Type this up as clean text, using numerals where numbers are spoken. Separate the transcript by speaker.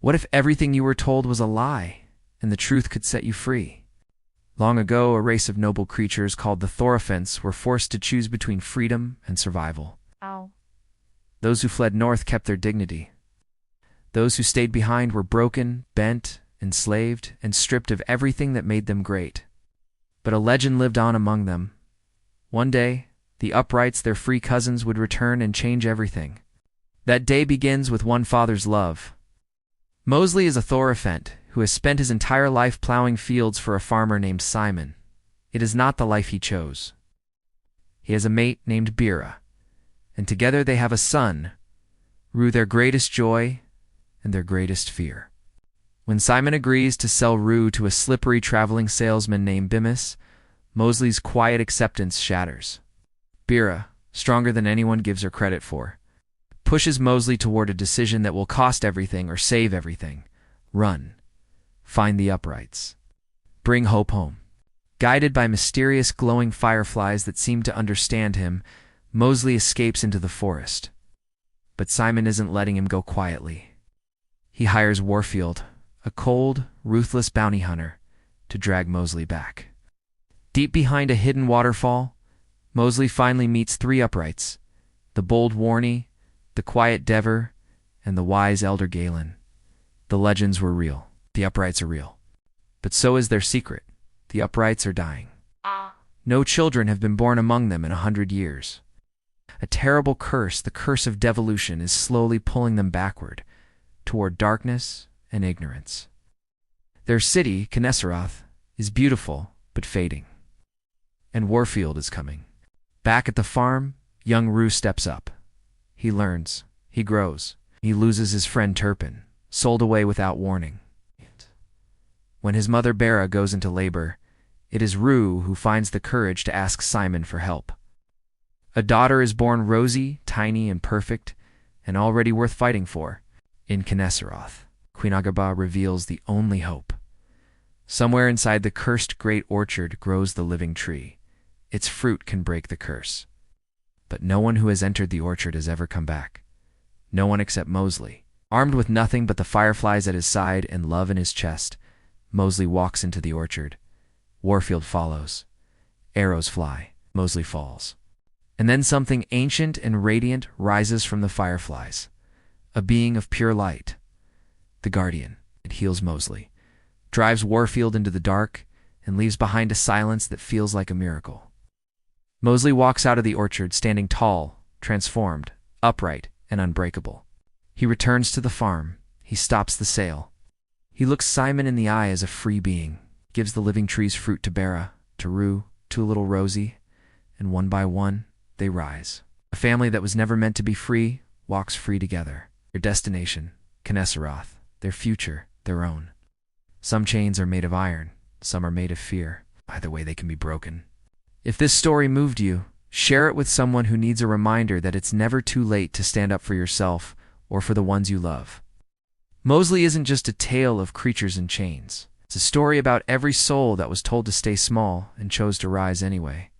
Speaker 1: What if everything you were told was a lie, and the truth could set you free? Long ago, a race of noble creatures called the Thorophants were forced to choose between freedom and survival.
Speaker 2: Ow.
Speaker 1: Those who fled north kept their dignity. Those who stayed behind were broken, bent, enslaved, and stripped of everything that made them great. But a legend lived on among them. One day, the uprights, their free cousins, would return and change everything. That day begins with one father's love. Mosley is a Thorophant who has spent his entire life plowing fields for a farmer named Simon. It is not the life he chose. He has a mate named Bera, and together they have a son, Rue, their greatest joy and their greatest fear. When Simon agrees to sell Rue to a slippery traveling salesman named Bimus, Mosley's quiet acceptance shatters. Bera, stronger than anyone gives her credit for, pushes Mosley toward a decision that will cost everything or save everything. Run. Find the uprights. Bring hope home. Guided by mysterious glowing fireflies that seem to understand him, Mosley escapes into the forest. But Simon isn't letting him go quietly. He hires Warfield, a cold, ruthless bounty hunter, to drag Mosley back. Deep behind a hidden waterfall, Mosley finally meets three uprights: the bold Warney, the quiet Dever, and the wise Elder Galen. The legends were real. The uprights are real. But so is their secret. The uprights are dying. No children have been born among them in 100 years. A terrible curse, the curse of devolution, is slowly pulling them backward, toward darkness and ignorance. Their city, Kennesaroth, is beautiful but fading. And Warfield is coming. Back at the farm, young Rue steps up. He learns. He grows. He loses his friend Turpin, sold away without warning. When his mother Bera goes into labor, it is Rue who finds the courage to ask Simon for help. A daughter is born, rosy, tiny, and perfect, and already worth fighting for. In Kennesaroth, Queen Agrabah reveals the only hope. Somewhere inside the cursed great orchard grows the living tree. Its fruit can break the curse. But no one who has entered the orchard has ever come back. No one except Mosley. Armed with nothing but the fireflies at his side and love in his chest, Mosley walks into the orchard. Warfield follows. Arrows fly. Mosley falls. And then something ancient and radiant rises from the fireflies. A being of pure light. The Guardian. It heals Mosley, drives Warfield into the dark, and leaves behind a silence that feels like a miracle. Mosley walks out of the orchard standing tall, transformed, upright, and unbreakable. He returns to the farm. He stops the sale. He looks Simon in the eye as a free being, gives the living tree's fruit to Bera, to Rue, to a little Rosie, and one by one, they rise. A family that was never meant to be free walks free together. Their destination, Kennesaroth. Their future, their own. Some chains are made of iron, some are made of fear. Either way, they can be broken. If this story moved you, share it with someone who needs a reminder that it's never too late to stand up for yourself or for the ones you love. Mosley isn't just a tale of creatures in chains. It's a story about every soul that was told to stay small and chose to rise anyway.